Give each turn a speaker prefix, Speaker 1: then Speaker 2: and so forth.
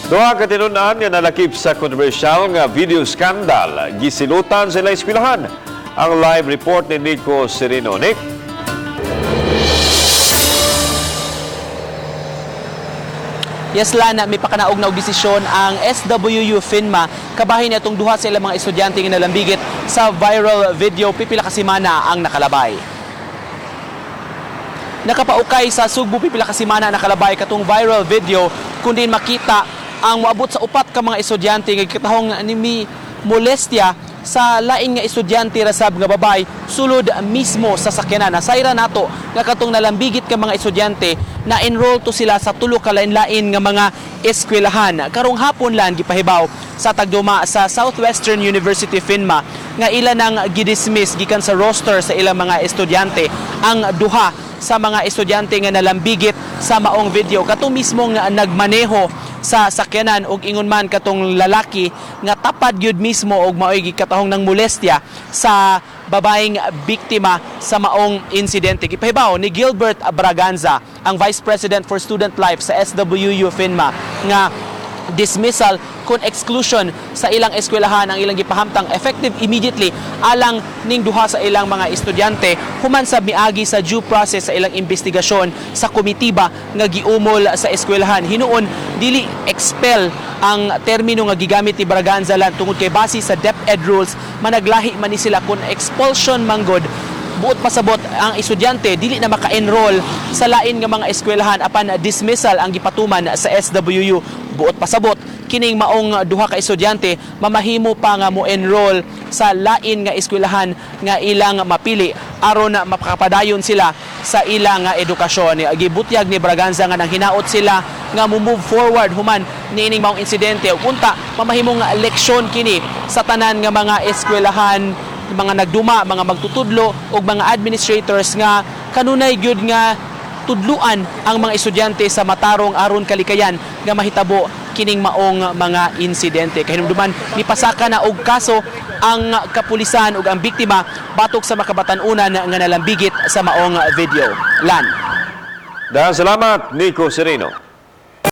Speaker 1: Duha ka tinunan nga nalakip sa kontrobersyal nga video scandal gisilutan sa ilang eskwelahan. Ang live report ni Nico Serino. Nick?
Speaker 2: Yes, Lana, may pakanaog na og desisyon ang SWU FINMA kabahin itong duha sa ilang mga estudyante nga nalambigit sa viral video pipila ka semana ang nakalabay. Nakapaukay sa Sugbo pipila ka semana nakalabay katong viral video kundi makita ang moabot sa upat ka mga estudyante nga gikatahong ni molestya sa lain nga estudyante rasab nga babay sulod mismo sa sakyanan. Nasayra nato nga katong nalambigit ka mga estudyante na enroll to sila sa tulo ka lain-lain nga mga eskwelahan. Karong hapon lang gipahibaw sa tagduma sa Southwestern University FINMA nga ila nang gidismiss gikan sa roster sa ilang mga estudyante ang duha sa mga estudyante nga nalambigit sa maong video. Katong mismo nga nagmaneho sa sakyanan ug ingon man katong lalaki nga tapad gyud mismo og maoy gikatahong ng molestya sa babaeng biktima sa maong insidente. Gipahibaw ni Gilbert Braganza, ang Vice President for Student Life sa SWU FINMA, nga dismissal kun exclusion sa ilang eskwelahan ang ilang gipahamtang effective immediately alang ning duha sa ilang mga estudyante human sa miagi sa due process sa ilang investigasyon sa komitiba nga giumol sa eskwelahan. Hinuon dili expel ang termino nga gigamit ni Braganza lang tungod kay base sa DepEd rules managlahi man ni sila kun expulsion manggod buot pasabot ang estudyante dili na maka-enroll sa lain nga mga eskwelahan apan dismissal ang gipatuman sa SWU. Buot pasabot kining maong duha ka estudyante mamahimo pa nga mo enroll sa lain nga eskwelahan nga ilang mapili aron na mapakapadayon sila sa ilang edukasyon. Gibutyag ni Braganza nga nang hinaot sila nga move forward human niining maong insidente ug unta mamahimong leksyon kini sa tanan nga mga eskwelahan, mga nagduma, mga magtutudlo ug mga administrators nga kanunay gyud nga tudluan ang mga estudyante sa matarong aron kalikayan nga mahitabo kining maong mga insidente. Kahinumduman mipasaka na og kaso ang kapulisan ug ang biktima batok sa makabatan-unan nga nalambigit sa maong video. Lan.
Speaker 1: Dahil salamat, Nico Serino.